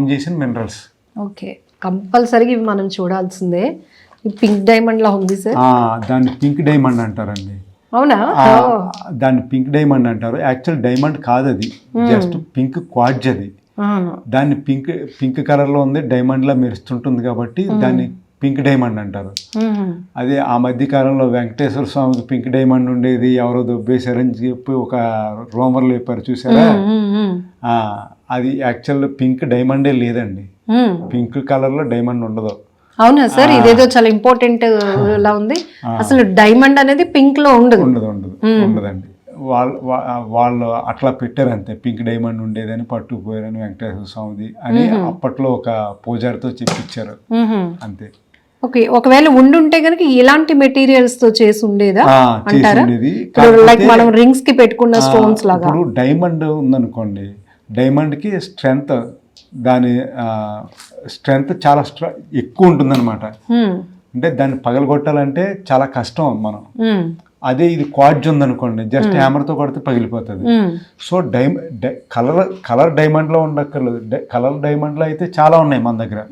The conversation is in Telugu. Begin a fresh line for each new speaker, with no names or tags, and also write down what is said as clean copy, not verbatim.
ఫామ్ చేసిన మినరల్స్.
ఓకే, కంపల్సరీగా ఇవి మనం చూడాల్సిందే. పింక్ డైమండ్ లా ఉంది సార్.
దాన్ని పింక్ డైమండ్ అంటారండి.
అవునా?
దాన్ని పింక్ డైమండ్ అంటారు. యాక్చువల్ డైమండ్ కాదు అది, జస్ట్ పింక్ క్వార్ట్జ్ అది. దాన్ని పింక్ కలర్లో ఉంది, డైమండ్లా మెరుస్తుంటుంది కాబట్టి దాన్ని పింక్ డైమండ్ అంటారు. అదే ఆ మధ్య కాలంలో వెంకటేశ్వర స్వామికి పింక్ డైమండ్ ఉండేది, ఎవరో దొబ్బేశారని చెప్పి ఒక రూమర్లు చెప్పారు, చూసారా? అది యాక్చువల్ పింక్ డైమండే లేదండి, పింక్ కలర్లో డైమండ్ ఉండదు.
అవునా సార్? ఇదేదో చాలా ఇంపార్టెంట్ లా ఉంది. అసలు డైమండ్ అనేది పింక్ లో
ఉండదండి. వాళ్ళు అట్లా పెట్టారు అంతే, పింక్ డైమండ్ ఉండేదని పట్టుకుపోయారని వెంకటేశ్వర స్వామిది అని అప్పట్లో ఒక పూజారితో చెప్పించారు అంతే.
ఓకే, ఒకవేళ ఉండుంటే కనుక ఇలాంటి మెటీరియల్స్ తో చేసి ఉండేదా అంటారా? లైక్ మనం రింగ్స్ కి పెట్టుకున్న స్టోన్స్ లాగా.
ఇప్పుడు డైమండ్ ఉందనుకోండి, డైమండ్కి స్ట్రెంగ్త్, దాని స్ట్రెంగ్త్ చాలా ఎక్కువ ఉంటుందన్నమాట. అంటే దాన్ని పగలగొట్టాలంటే చాలా కష్టం మనం. అదే ఇది క్వార్ట్జ్ ఉందనుకోండి, జస్ట్ హ్యామర్తో కొడితే పగిలిపోతుంది. సో కలర్ డైమండ్లో ఉండక్కర్లేదు, కలర్ డైమండ్లో అయితే చాలా ఉన్నాయి మన దగ్గర.